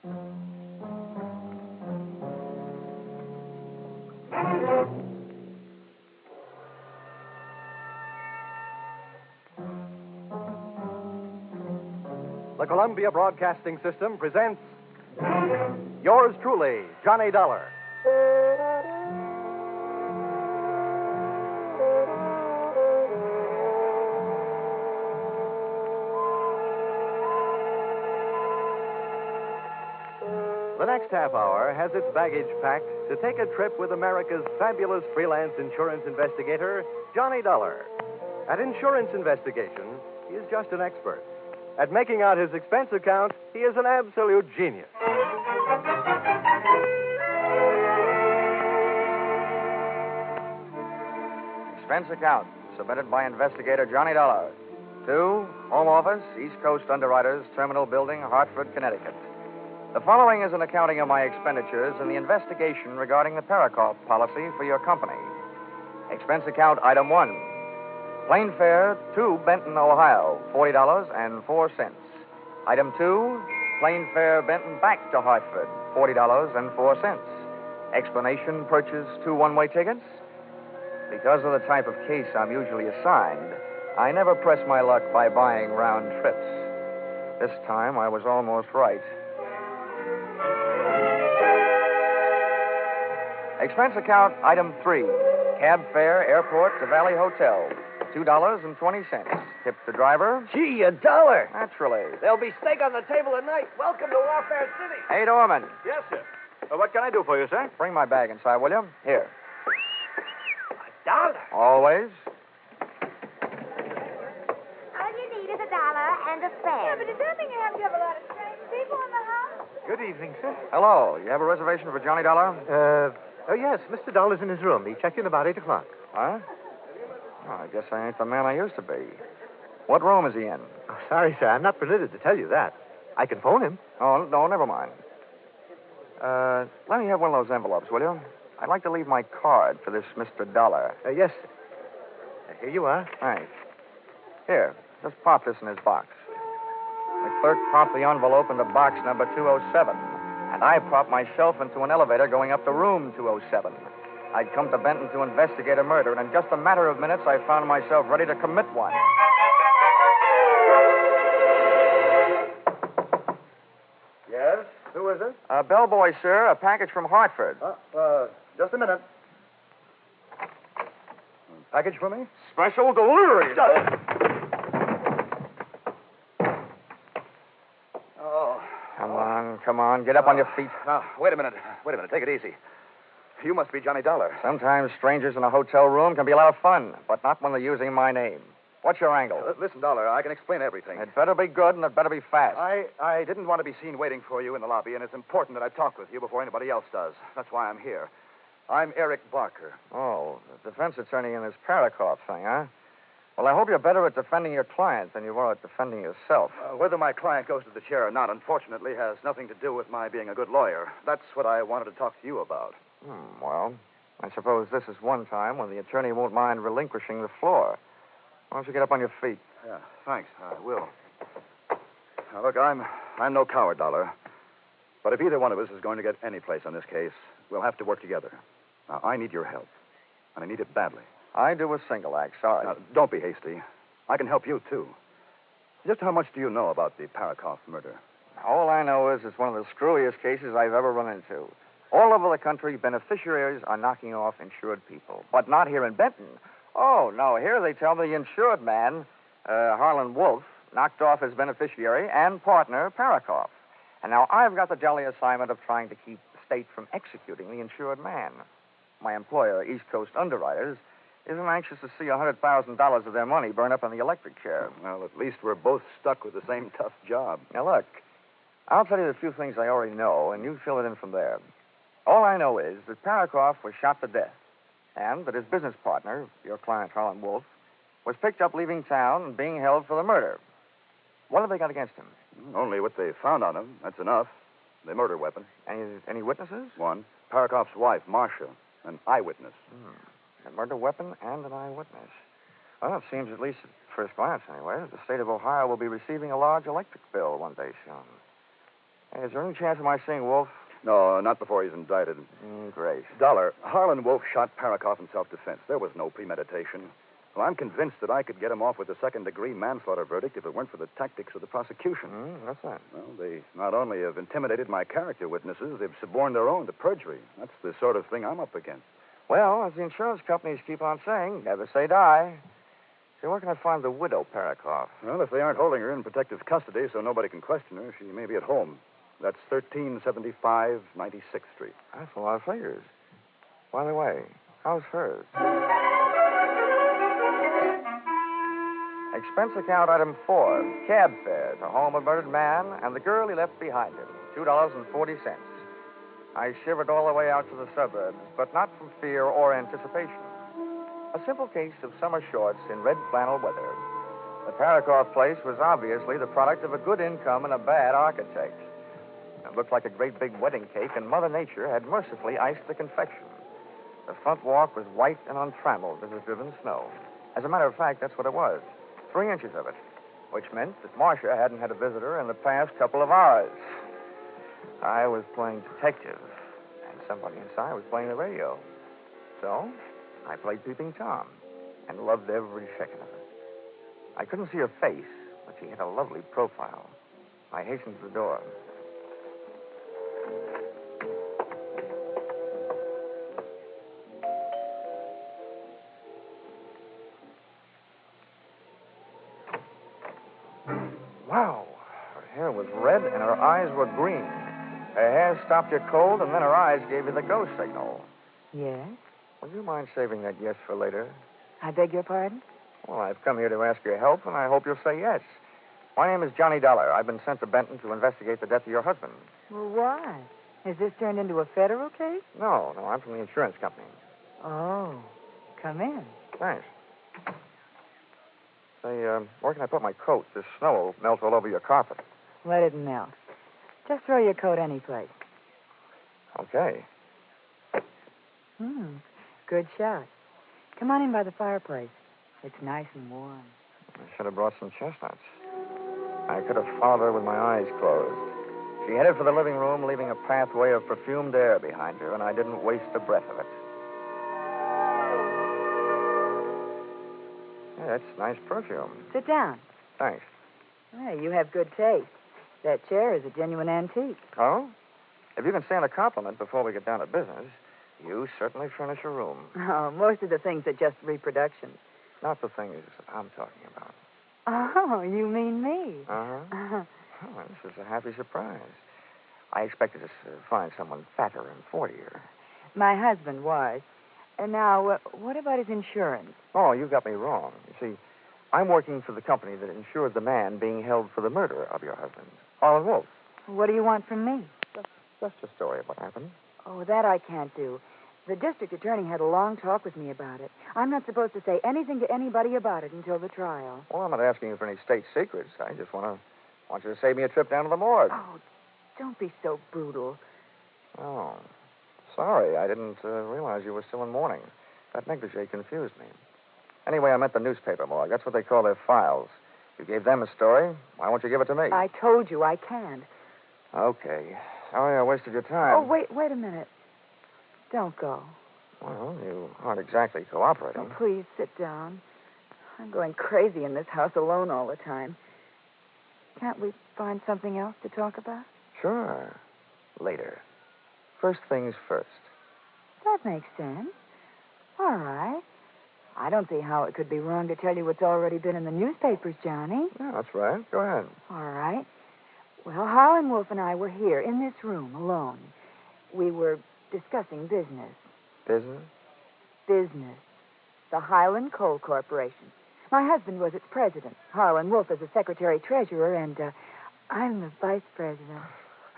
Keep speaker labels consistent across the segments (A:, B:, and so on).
A: The Columbia Broadcasting System presents yours truly, Johnny Dollar. The next half hour has its baggage packed to take a trip with America's fabulous freelance insurance investigator, Johnny Dollar. At insurance investigation, he is just an expert. At making out his expense account, he is an absolute genius.
B: Expense account submitted by investigator Johnny Dollar to Home Office, East Coast Underwriters, Terminal Building, Hartford, Connecticut. The following is an accounting of my expenditures in the investigation regarding the Parakoff policy for your company. Expense account item 1. Plane fare to Benton, Ohio, $40.04. Item 2, plane fare Benton back to Hartford, $40.04. Explanation, purchase 2 one-way tickets. Because of the type of case I'm usually assigned, I never press my luck by buying round trips. This time I was almost right. Expense account item 3, cab fare airport to Valley Hotel, $2.20. Tip the driver.
C: Gee, $1.
B: Naturally.
C: There'll be steak on the table tonight. Welcome to Warfare City.
B: Hey, Dorman.
A: Yes, sir. What can I do for you, sir?
B: Bring my bag inside, will you? Here.
C: $1.
B: Always.
D: All you need is $1 and a pen.
E: Yeah, but does that mean you have to have a lot of strange people in the house?
F: Good evening, sir.
B: Hello. You have a reservation for Johnny Dollar?
F: Yes, Mr. Dollar's in his room. He checked in about 8 o'clock.
B: Huh? Oh, I guess I ain't the man I used to be. What room is he in?
F: Oh, sorry, sir. I'm not permitted to tell you that. I can phone him.
B: Oh, no, never mind. Let me have one of those envelopes, will you? I'd like to leave my card for this Mr. Dollar.
F: Yes, sir. Here you are.
B: Thanks. Here, just pop this in his box. The clerk popped the envelope into box number 207, and I propped myself into an elevator going up to room 207. I'd come to Benton to investigate a murder, and in just a matter of minutes, I found myself ready to commit one.
A: Yes? Who is it?
B: Bellboy, sir. A package from Hartford.
A: Just a minute. Package for me?
B: Special delivery.
A: Oh.
B: Come on. Get up on your feet.
A: Now, wait a minute. Take it easy. You must be Johnny Dollar.
B: Sometimes strangers in a hotel room can be a lot of fun, but not when they're using my name. What's your angle?
A: Listen, Dollar, I can explain everything.
B: It better be good, and it better be fast.
A: I didn't want to be seen waiting for you in the lobby, and it's important that I talk with you before anybody else does. That's why I'm here. I'm Eric Barker.
B: Oh, the defense attorney in this Parakoff thing, huh? Well, I hope you're better at defending your client than you are at defending yourself.
A: Whether my client goes to the chair or not, unfortunately, has nothing to do with my being a good lawyer. That's what I wanted to talk to you about.
B: Well, I suppose this is one time when the attorney won't mind relinquishing the floor. Why don't you get up on your feet?
A: Yeah, thanks. I will. Now, look, I'm no coward, Dollar. But if either one of us is going to get any place on this case, we'll have to work together. Now, I need your help, and I need it badly.
B: I do a single act, sorry.
A: Now, don't be hasty. I can help you, too. Just how much do you know about the Parakoff murder?
B: All I know is it's one of the screwiest cases I've ever run into. All over the country, beneficiaries are knocking off insured people. But not here in Benton. Oh, no, here they tell the insured man, Harlan Wolf, knocked off his beneficiary and partner, Parakoff. And now I've got the jolly assignment of trying to keep the state from executing the insured man. My employer, East Coast Underwriters, isn't anxious to see $100,000 of their money burn up in the electric chair.
A: Well, at least we're both stuck with the same tough job.
B: Now, look, I'll tell you the few things I already know, and you fill it in from there. All I know is that Parakoff was shot to death, and that his business partner, your client, Harlan Wolf, was picked up leaving town and being held for the murder. What have they got against him?
A: Only what they found on him. That's enough. The murder weapon.
B: Any witnesses?
A: One. Parakoff's wife, Marcia, an eyewitness.
B: A murder weapon and an eyewitness. Well, it seems, at least at first glance anyway, that the state of Ohio will be receiving a large electric bill one day soon. Is there any chance of my seeing Wolf?
G: No, not before he's indicted.
B: Great.
G: Dollar, Harlan Wolf shot Parakoff in self-defense. There was no premeditation. Well, I'm convinced that I could get him off with a second-degree manslaughter verdict if it weren't for the tactics of the prosecution.
B: What's that?
G: Well, they not only have intimidated my character witnesses, they've suborned their own to perjury. That's the sort of thing I'm up against.
B: Well, as the insurance companies keep on saying, never say die. So where can I find the widow Parakoff?
G: Well, if they aren't holding her in protective custody so nobody can question her, she may be at home. That's 1375 96th Street.
B: That's a lot of figures. By the way, how's hers? Expense account item 4, cab fare to home of murdered man and the girl he left behind him, $2.40. I shivered all the way out to the suburbs, but not from fear or anticipation. A simple case of summer shorts in red flannel weather. The Parakoff place was obviously the product of a good income and a bad architect. It looked like a great big wedding cake, and Mother Nature had mercifully iced the confection. The front walk was white and untrammeled as if driven snow. As a matter of fact, that's what it was. 3 inches of it, which meant that Marcia hadn't had a visitor in the past couple of hours. I was playing detective, and somebody inside was playing the radio. So, I played Peeping Tom, and loved every second of it. I couldn't see her face, but she had a lovely profile. I hastened to the door. Wow. Her hair was red and her eyes were green. Her hair stopped you cold and then her eyes gave you the go signal.
H: Yes?
B: Would you mind saving that yes for later?
H: I beg your pardon?
B: Well, I've come here to ask your help, and I hope you'll say yes. My name is Johnny Dollar. I've been sent to Benton to investigate the death of your husband.
H: Well, why? Has this turned into a federal case?
B: No, I'm from the insurance company.
H: Oh, come in.
B: Thanks. Say, where can I put my coat? This snow will melt all over your carpet.
H: Let it melt. Just throw your coat any place.
B: Okay.
H: Good shot. Come on in by the fireplace. It's nice and warm.
B: I should have brought some chestnuts. I could have followed her with my eyes closed. She headed for the living room, leaving a pathway of perfumed air behind her, and I didn't waste a breath of it. Yeah, that's nice perfume.
H: Sit down.
B: Thanks.
H: Hey, you have good taste. That chair is a genuine antique.
B: Oh? If you can stand a compliment before we get down to business, you certainly furnish a room.
H: Oh, most of the things are just reproductions.
B: Not the things I'm talking about.
H: Oh, you mean me?
B: Uh-huh. Oh, this is a happy surprise. I expected to find someone fatter and sportier.
H: My husband was. And now, what about his insurance?
B: Oh, you got me wrong. You see, I'm working for the company that insured the man being held for the murder of your husband, Harlan Wolf.
H: What do you want from me?
B: Just a story of what happened.
H: Oh, that I can't do. The district attorney had a long talk with me about it. I'm not supposed to say anything to anybody about it until the trial.
B: Well, I'm not asking you for any state secrets. I just want you to save me a trip down to the morgue.
H: Oh, don't be so brutal.
B: Oh, sorry. I didn't realize you were still in mourning. That negligee confused me. Anyway, I meant the newspaper morgue. That's what they call their files. You gave them a story. Why won't you give it to me?
H: I told you I can't.
B: Okay. Sorry I wasted your time.
H: Oh, wait a minute. Don't go.
B: Well, you aren't exactly cooperating.
H: Oh, please sit down. I'm going crazy in this house alone all the time. Can't we find something else to talk about?
B: Sure. Later. First things first.
H: That makes sense. All right. I don't see how it could be wrong to tell you what's already been in the newspapers, Johnny.
B: Yeah, that's right. Go ahead.
H: All right. Well, Harlan Wolf and I were here in this room alone. We were discussing business.
B: Business?
H: Business. The Highland Coal Corporation. My husband was its president. Harlan Wolf is the secretary-treasurer, and I'm the vice president.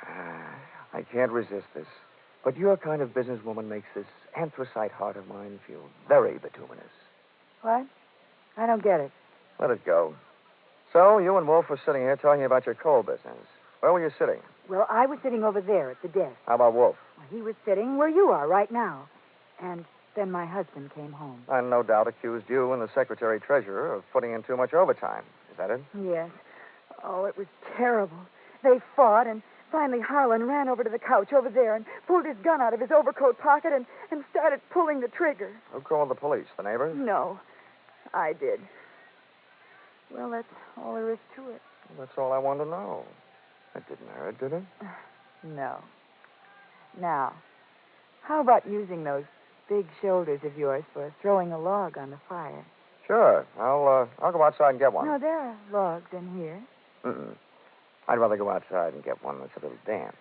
B: I can't resist this. But your kind of businesswoman makes this anthracite heart of mine feel very bituminous.
H: What? I don't get it.
B: Let it go. So, you and Wolf were sitting here talking about your coal business. Where were you sitting?
H: Well, I was sitting over there at the desk.
B: How about Wolf?
H: Well, he was sitting where you are right now. And then my husband came home.
B: And no doubt accused you and the secretary-treasurer of putting in too much overtime. Is that it?
H: Yes. Oh, it was terrible. They fought, and Finally, Harlan ran over to the couch over there and pulled his gun out of his overcoat pocket and started pulling the trigger.
B: Who called the police? The neighbors?
H: No, I did. Well, that's all there is to it.
B: Well, that's all I wanted to know. It didn't hurt, did it?
H: No. Now, how about using those big shoulders of yours for throwing a log on the fire?
B: Sure. I'll go outside and get one.
H: No, there are logs in here.
B: Mm-mm. I'd rather go outside and get one that's a little damp.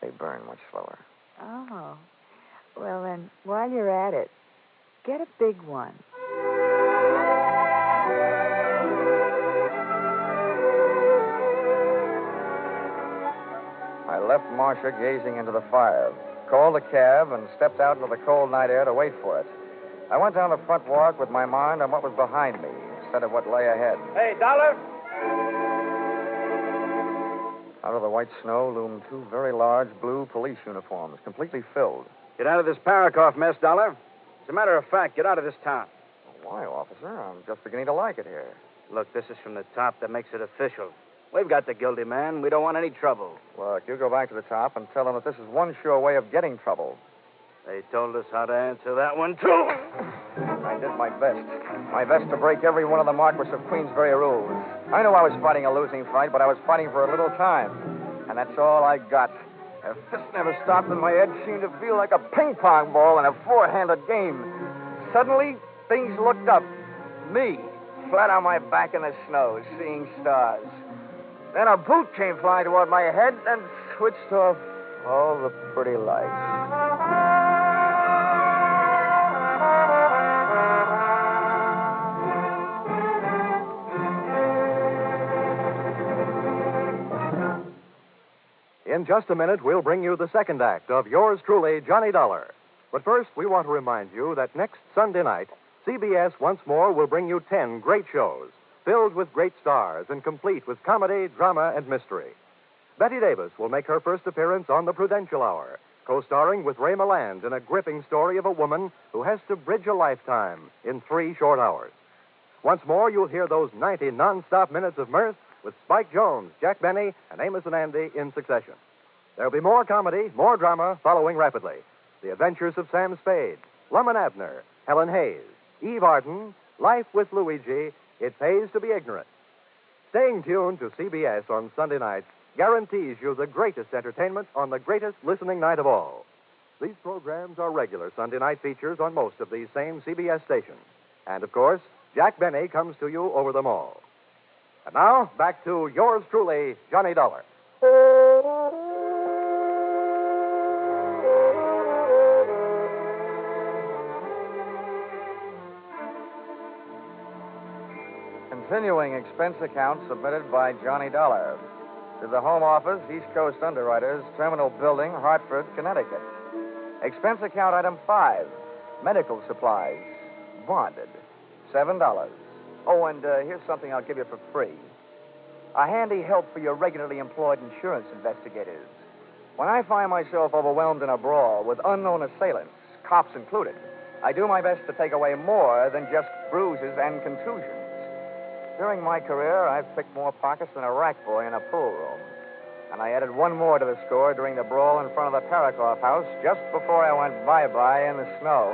B: They burn much slower.
H: Oh. Well, then, while you're at it, get a big one.
B: I left Marcia gazing into the fire, called a cab, and stepped out into the cold night air to wait for it. I went down the front walk with my mind on what was behind me instead of what lay ahead.
C: Hey, Dollar.
B: Out of the white snow loomed two very large blue police uniforms, completely filled.
C: Get out of this Parakoff mess, Dollar. As a matter of fact, get out of this town.
B: Why, officer? I'm just beginning to like it here.
C: Look, this is from the top that makes it official. We've got the guilty man. We don't want any trouble.
B: Look, you go back to the top and tell them that this is one sure way of getting trouble.
C: They told us how to answer that one, too.
B: I did my best. My best to break every one of the Marquis of Queensberry rules. I knew I was fighting a losing fight, but I was fighting for a little time. And that's all I got. A fist never stopped, and my head seemed to feel like a ping-pong ball in a four-handed game. Suddenly, things looked up. Me, flat on my back in the snow, seeing stars. Then a boot came flying toward my head and switched off all the pretty lights.
A: In just a minute, we'll bring you the second act of yours truly, Johnny Dollar. But first, we want to remind you that next Sunday night, CBS once more will bring you 10 great shows, filled with great stars and complete with comedy, drama, and mystery. Betty Davis will make her first appearance on The Prudential Hour, co-starring with Ray Milland in a gripping story of a woman who has to bridge a lifetime in 3 short hours. Once more, you'll hear those 90 non-stop minutes of mirth with Spike Jones, Jack Benny, and Amos and Andy in succession. There'll be more comedy, more drama following rapidly. The Adventures of Sam Spade, Lum and Abner, Helen Hayes, Eve Arden, Life with Luigi, It Pays to Be Ignorant. Staying tuned to CBS on Sunday nights guarantees you the greatest entertainment on the greatest listening night of all. These programs are regular Sunday night features on most of these same CBS stations. And, of course, Jack Benny comes to you over them all. And now, back to yours truly, Johnny Dollar.
B: Continuing expense account submitted by Johnny Dollar to the Home Office, East Coast Underwriters, Terminal Building, Hartford, Connecticut. Expense account item 5, medical supplies, bonded, $7. Oh, and here's something I'll give you for free. A handy help for your regularly employed insurance investigators. When I find myself overwhelmed in a brawl with unknown assailants, cops included, I do my best to take away more than just bruises and contusions. During my career, I've picked more pockets than a rack boy in a pool room. And I added one more to the score during the brawl in front of the Parakoff house just before I went bye-bye in the snow.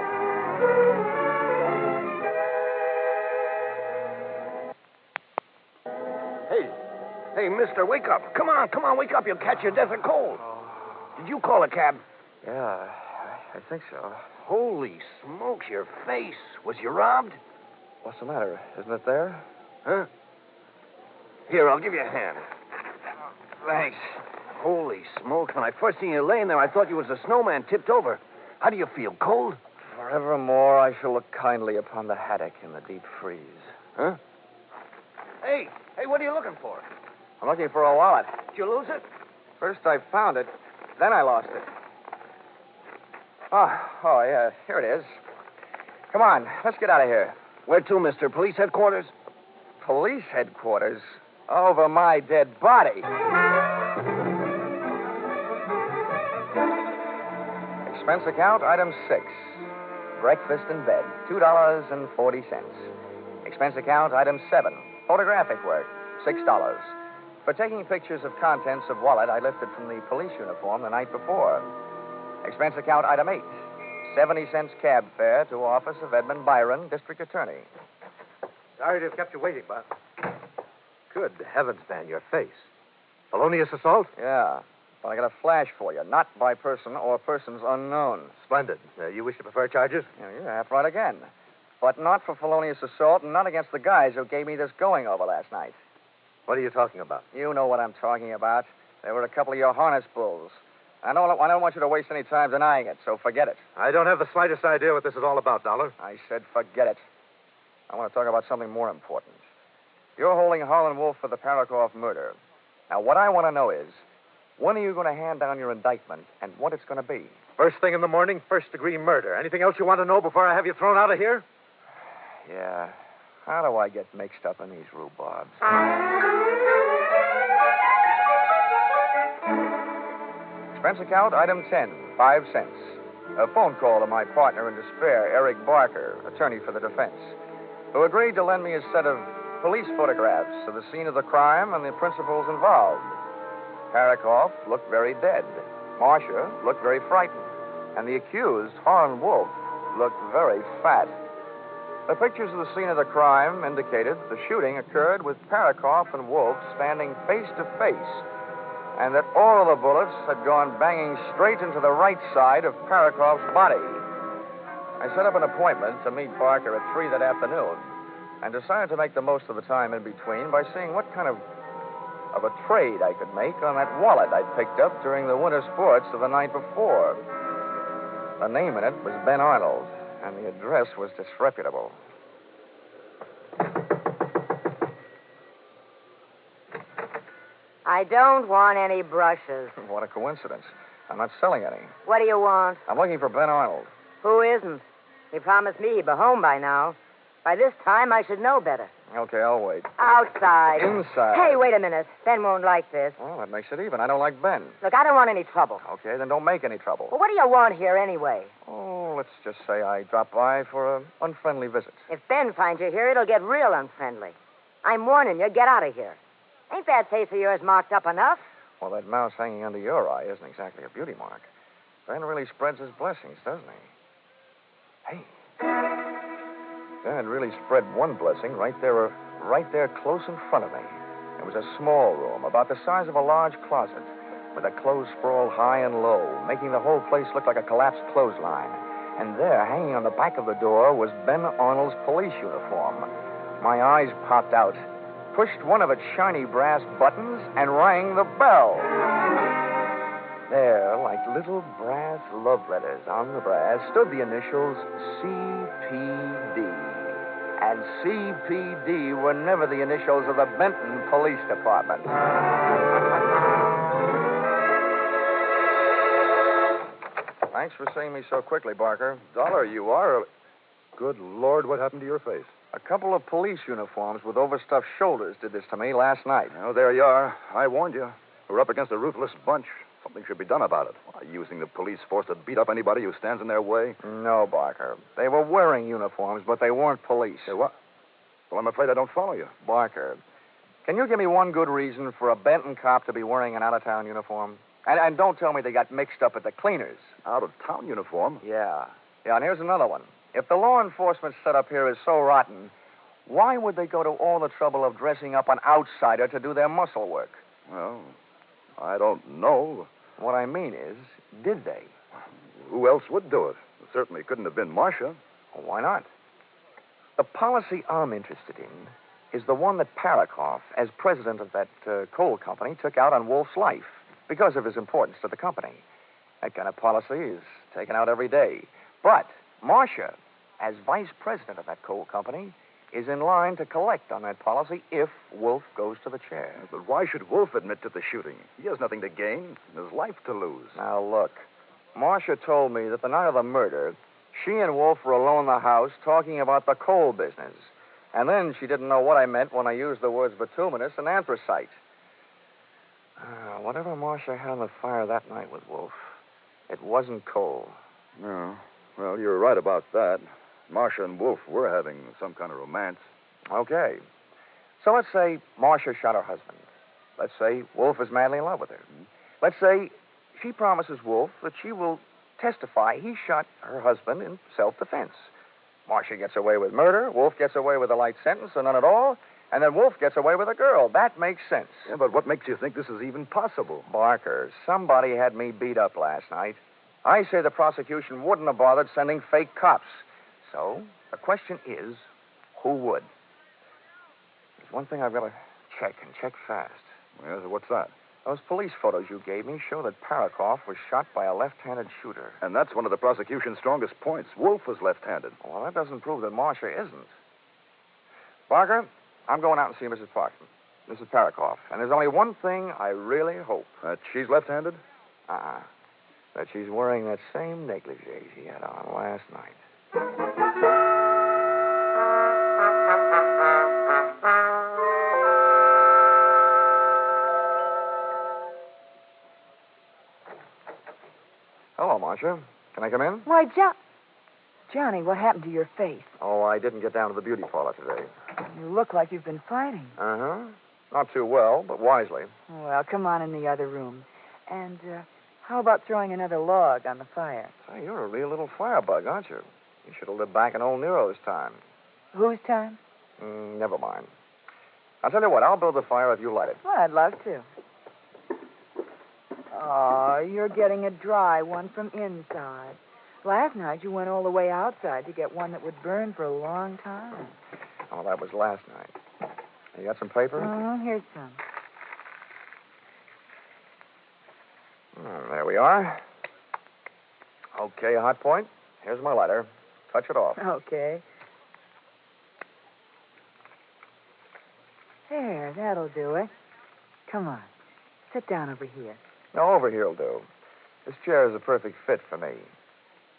C: Hey, mister, wake up. Come on, wake up. You'll catch your death of cold. Did you call a cab?
B: Yeah, I think so.
C: Holy smokes, your face. Was you robbed?
B: What's the matter? Isn't it there?
C: Huh? Here, I'll give you a hand.
B: Thanks.
C: Holy smokes, when I first seen you laying there, I thought you was a snowman tipped over. How do you feel, cold?
B: Forevermore, I shall look kindly upon the haddock in the deep freeze.
C: Huh? Hey, what are you looking for?
B: I'm looking for a wallet.
C: Did you lose it?
B: First I found it, then I lost it. Oh, yeah, here it is. Come on, let's get out of here.
C: Where to, mister? Police headquarters?
B: Police headquarters? Over my dead body. Expense account, item 6. Breakfast in bed, $2.40. Expense account, item 7. Photographic work, $6. for taking pictures of contents of wallet I lifted from the police uniform the night before. Expense account item 8. 70 cents cab fare to office of Edmund Byron, district attorney.
F: Sorry to have kept you waiting, Bob. Good heavens, man, your face. Felonious assault?
B: Yeah, but I got a flash for you. Not by person or persons unknown.
F: Splendid. You wish to prefer charges?
B: Yeah, you're half right again. But not for felonious assault and not against the guys who gave me this going over last night.
F: What are you talking about?
B: You know what I'm talking about. They were a couple of your harness bulls. I don't want you to waste any time denying it, so forget it.
F: I don't have the slightest idea what this is all about, Dollar.
B: I said forget it. I want to talk about something more important. You're holding Harlan Wolf for the Parakoff murder. Now, what I want to know is, when are you going to hand down your indictment and what it's going to be?
F: First thing in the morning, first-degree murder. Anything else you want to know before I have you thrown out of here?
B: Yeah. How do I get mixed up in these rhubarbs? Expense account, item 10, 5 cents. A phone call to my partner in despair, Eric Barker, attorney for the defense, who agreed to lend me a set of police photographs of the scene of the crime and the principals involved. Parakoff looked very dead. Marcia looked very frightened. And the accused, Harlan Wolf, looked very fat. The pictures of the scene of the crime indicated the shooting occurred with Parakoff and Wolf standing face to face, and that all of the bullets had gone banging straight into the right side of Parakoff's body. I set up an appointment to meet Barker at 3 that afternoon and decided to make the most of the time in between by seeing what kind of a trade I could make on that wallet I'd picked up during the winter sports of the night before. The name in it was Ben Arnold, and the address was disreputable.
D: I don't want any brushes.
B: What a coincidence. I'm not selling any.
D: What do you want?
B: I'm looking for Ben Arnold.
D: Who isn't? He promised me he'd be home by now. By this time, I should know better.
B: Okay, I'll wait.
D: Outside.
B: Inside.
D: Hey, wait a minute. Ben won't like this.
B: Well, that makes it even. I don't like Ben.
D: Look, I don't want any trouble.
B: Okay, then don't make any trouble.
D: Well, what do you want here anyway?
B: Oh, let's just say I dropped by for an unfriendly visit.
D: If Ben finds you here, it'll get real unfriendly. I'm warning you, get out of here. Ain't that face of yours marked up enough?
B: Well, that mouse hanging under your eye isn't exactly a beauty mark. Ben really spreads his blessings, doesn't he? Hey. Ben had really spread one blessing right there close in front of me. It was a small room, about the size of a large closet, with a clothes sprawl high and low, making the whole place look like a collapsed clothesline. And there, hanging on the back of the door, was Ben Arnold's police uniform. My eyes popped out, pushed one of its shiny brass buttons, and rang the bell. There, like little brass love letters on the brass, stood the initials CPD. And CPD were never the initials of the Benton Police Department. Thanks for seeing me so quickly, Barker.
G: Dollar, you are. Good Lord, what happened to your face?
B: A couple of police uniforms with overstuffed shoulders did this to me last night.
G: Oh, there you are. I warned you. We're up against a ruthless bunch. Something should be done about it. Why, using the police force to beat up anybody who stands in their way?
B: No, Barker. They were wearing uniforms, but they weren't police.
G: Hey, what? Well, I'm afraid I don't follow you.
B: Barker, can you give me one good reason for a Benton cop to be wearing an out-of-town uniform? And don't tell me they got mixed up at the cleaners.
G: Out-of-town uniform?
B: Yeah, and here's another one. If the law enforcement setup here is so rotten, why would they go to all the trouble of dressing up an outsider to do their muscle work?
G: Well, I don't know.
B: What I mean is, did they?
G: Who else would do it? It certainly couldn't have been Marcia.
B: Well, why not? The policy I'm interested in is the one that Parakoff, as president of that coal company, took out on Wolf's life because of his importance to the company. That kind of policy is taken out every day. But Marcia, as vice president of that coal company, is in line to collect on that policy if Wolf goes to the chair.
G: But why should Wolf admit to the shooting? He has nothing to gain and his life to lose.
B: Now, look. Marcia told me that the night of the murder, she and Wolf were alone in the house talking about the coal business. And then she didn't know what I meant when I used the words bituminous and anthracite. Whatever Marcia had on the fire that night with Wolf, it wasn't coal.
G: No. Well, you're right about that. Marcia and Wolf were having some kind of romance.
B: Okay. So let's say Marcia shot her husband. Let's say Wolf is madly in love with her. Let's say she promises Wolf that she will testify he shot her husband in self-defense. Marcia gets away with murder, Wolf gets away with a light sentence or none at all, and then Wolf gets away with a girl. That makes sense.
G: Yeah, but what makes you think this is even possible?
B: Barker, somebody had me beat up last night. I say the prosecution wouldn't have bothered sending fake cops. So, the question is, who would? There's one thing I've got to check, and check fast.
G: Well, what's that?
B: Those police photos you gave me show that Parakoff was shot by a left-handed shooter.
G: And that's one of the prosecution's strongest points. Wolf was left-handed.
B: Well, that doesn't prove that Marcia isn't. Barker, I'm going out and see Mrs. Parkman, Mrs. Parakoff. And there's only one thing I really hope.
G: That she's left-handed?
B: That she's wearing that same negligee she had on last night. Hello, Marcia. Can I come in?
H: Why, Johnny, what happened to your face?
B: Oh, I didn't get down to the beauty parlor today.
H: You look like you've been fighting.
B: Uh-huh. Not too well, but wisely.
H: Well, come on in the other room. And how about throwing another log on the fire?
B: Say, you're a real little firebug, aren't you? You should have lived back in old Nero's time.
H: Whose time?
B: Never mind. I'll tell you what, I'll build the fire if you light it.
H: Well, I'd love to. Oh, you're getting a dry one from inside. Last night you went all the way outside to get one that would burn for a long time.
B: Oh, that was last night. You got some paper?
H: Here's some.
B: There we are. Okay, hot point. Here's my lighter. Touch it off.
H: Okay. There, that'll do it. Come on. Sit down over here.
B: No, over here'll do. This chair is a perfect fit for me.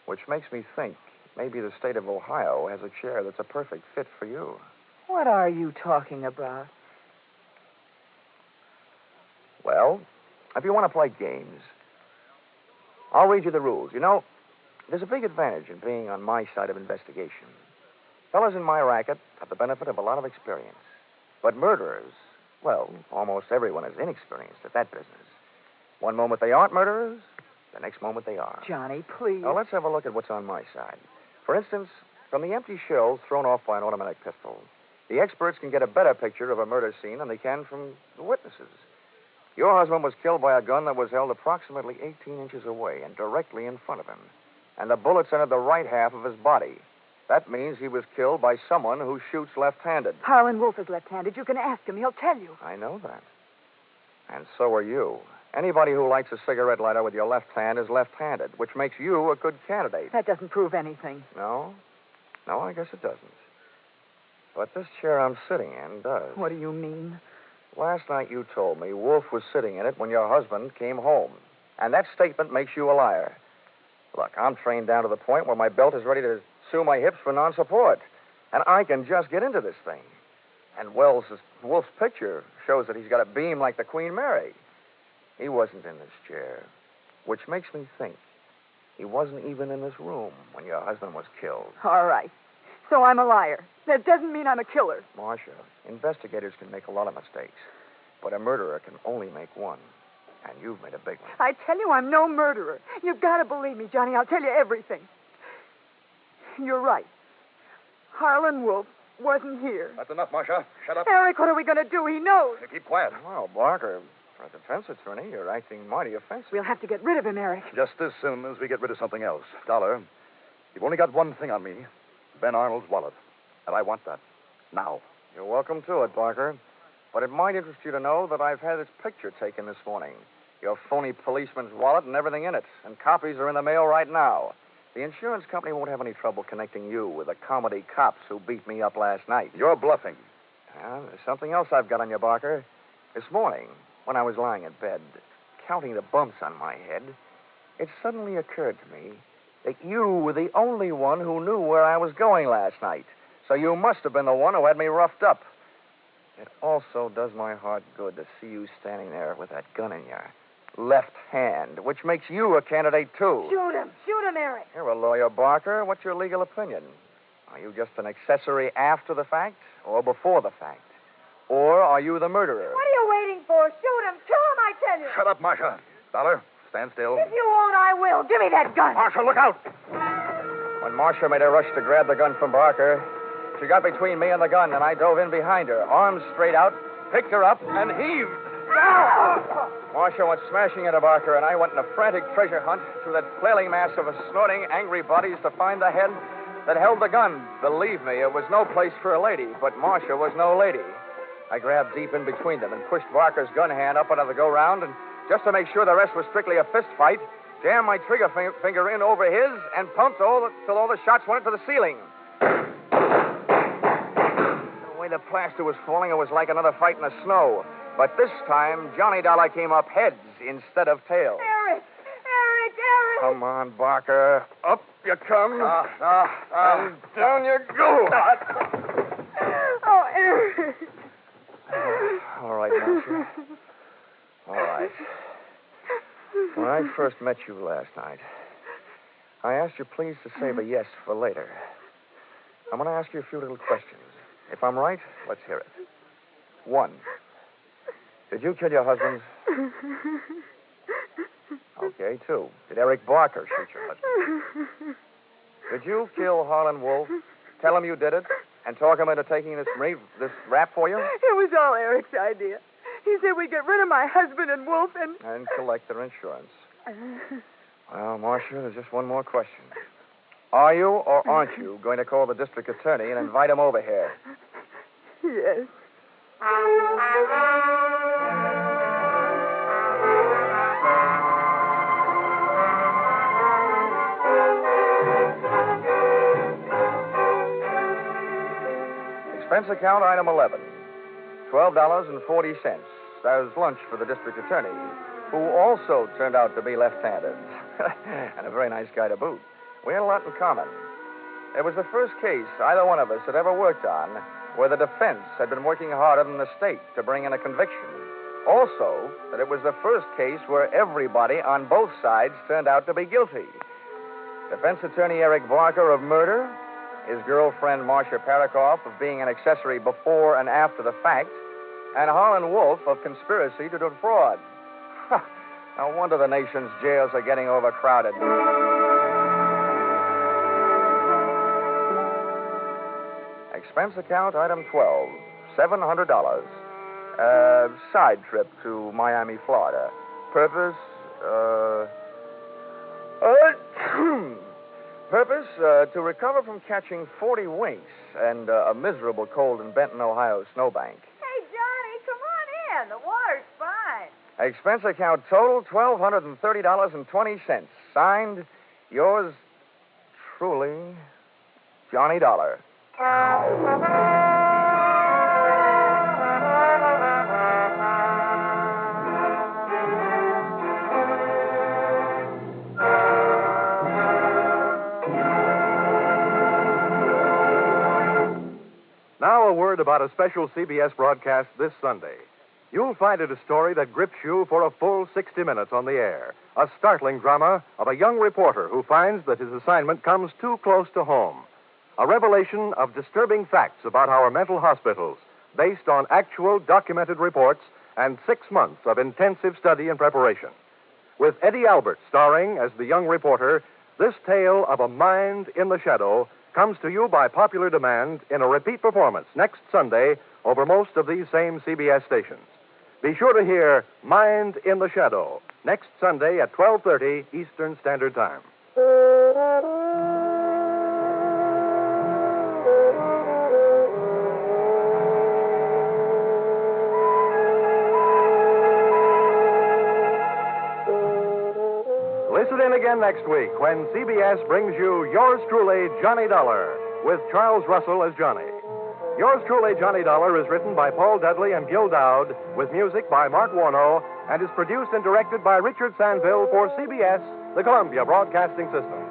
B: Which makes me think maybe the state of Ohio has a chair that's a perfect fit for you.
H: What are you talking about?
B: Well, if you want to play games, I'll read you the rules. You know, there's a big advantage in being on my side of investigation. Fellas in my racket have the benefit of a lot of experience. But murderers, well, almost everyone is inexperienced at that business. One moment they aren't murderers, the next moment they are.
H: Johnny, please.
B: Now, let's have a look at what's on my side. For instance, from the empty shells thrown off by an automatic pistol, the experts can get a better picture of a murder scene than they can from the witnesses. Your husband was killed by a gun that was held approximately 18 inches away and directly in front of him. And the bullets entered the right half of his body. That means he was killed by someone who shoots left-handed.
H: Harlan Wolf is left-handed. You can ask him. He'll tell you.
B: I know that. And so are you. Anybody who lights a cigarette lighter with your left hand is left-handed, which makes you a good candidate.
H: That doesn't prove anything.
B: No? No, I guess it doesn't. But this chair I'm sitting in does.
H: What do you mean?
B: Last night you told me Wolf was sitting in it when your husband came home. And that statement makes you a liar. Look, I'm trained down to the point where my belt is ready to sue my hips for non-support. And I can just get into this thing. And Wolf's picture shows that he's got a beam like the Queen Mary. He wasn't in this chair, which makes me think he wasn't even in this room when your husband was killed.
H: All right. So I'm a liar. That doesn't mean I'm a killer.
B: Marcia, investigators can make a lot of mistakes, but a murderer can only make one. And you've made a big one.
H: I tell you, I'm no murderer. You've got to believe me, Johnny. I'll tell you everything. You're right. Harlan Wolf wasn't here.
G: That's enough, Marcia. Shut up.
H: Eric, what are we going to do? He knows.
G: Keep quiet.
B: Well, Barker, for a defense attorney, you're acting mighty offensive.
H: We'll have to get rid of him, Eric.
G: Just as soon as we get rid of something else. Dollar, you've only got one thing on me. Ben Arnold's wallet. And I want that. Now.
B: You're welcome to it, Barker. But it might interest you to know that I've had its picture taken this morning. Your phony policeman's wallet and everything in it. And copies are in the mail right now. The insurance company won't have any trouble connecting you with the comedy cops who beat me up last night.
G: You're bluffing.
B: There's something else I've got on you, Barker. This morning, when I was lying in bed, counting the bumps on my head, it suddenly occurred to me that you were the only one who knew where I was going last night. So you must have been the one who had me roughed up. It also does my heart good to see you standing there with that gun in your left hand, which makes you a candidate, too.
H: Shoot him. Shoot him, Eric.
B: You're a lawyer, Barker. What's your legal opinion? Are you just an accessory after the fact or before the fact? Or are you the murderer?
E: What are you waiting for? Shoot him. Kill him, I tell you.
G: Shut up, Marcia. Dollar, stand still.
E: If you won't, I will. Give me that gun.
G: Marcia, look out.
B: When Marcia made a rush to grab the gun from Barker, she got between me and the gun, and I dove in behind her, arms straight out, picked her up, and heaved. Marcia went smashing into Barker, and I went in a frantic treasure hunt through that flailing mass of snorting, angry bodies to find the head that held the gun. Believe me, it was no place for a lady, but Marcia was no lady. I grabbed deep in between them and pushed Barker's gun hand up under the go-round, and just to make sure the rest was strictly a fist fight, jammed my trigger finger in over his and pumped till all the shots went into the ceiling. The way the plaster was falling, it was like another fight in the snow. But this time, Johnny Dollar came up heads instead of tails.
E: Eric!
B: Come on, Barker. Up you come. And down you go.
E: Oh, Eric.
B: All right, Marcia. All right. When I first met you last night, I asked you please to save a yes for later. I'm going to ask you a few little questions. If I'm right, let's hear it. 1. Did you kill your husband? Okay, 2. Did Eric Barker shoot your husband? Did you kill Harlan Wolf, tell him you did it, and talk him into taking this rap for you?
H: It was all Eric's idea. He said we'd get rid of my husband and Wolf and...
B: And collect their insurance. Well, Marcia, there's just one more question. Are you or aren't you going to call the district attorney and invite him over here?
H: Yes.
B: Expense account item 11. $12.40 as lunch for the district attorney, who also turned out to be left-handed. And a very nice guy to boot. We had a lot in common. It was the first case either one of us had ever worked on where the defense had been working harder than the state to bring in a conviction. Also, that it was the first case where everybody on both sides turned out to be guilty. Defense attorney Eric Barker of murder, his girlfriend Marcia Parakoff of being an accessory before and after the fact, and Harlan Wolf of conspiracy to defraud. No wonder the nation's jails are getting overcrowded. Expense account item 12, $700. Side trip to Miami, Florida. Purpose, Purpose, to recover from catching 40 winks and a miserable cold in Benton, Ohio snowbank.
E: Hey, Johnny, come on in. The water's fine.
B: Expense account total, $1,230.20. Signed, yours truly, Johnny Dollar.
A: Now a word about a special CBS broadcast this Sunday. You'll find it a story that grips you for a full 60 minutes on the air. A startling drama of a young reporter who finds that his assignment comes too close to home. A revelation of disturbing facts about our mental hospitals based on actual documented reports and 6 months of intensive study and preparation. With Eddie Albert starring as the young reporter, this tale of a mind in the shadow comes to you by popular demand in a repeat performance next Sunday over most of these same CBS stations. Be sure to hear Mind in the Shadow next Sunday at 12:30 Eastern Standard Time. Listen in again next week when CBS brings you Yours Truly, Johnny Dollar, with Charles Russell as Johnny. Yours Truly, Johnny Dollar is written by Paul Dudley and Gil Dowd, with music by Mark Warno, and is produced and directed by Richard Sanville for CBS, the Columbia Broadcasting System.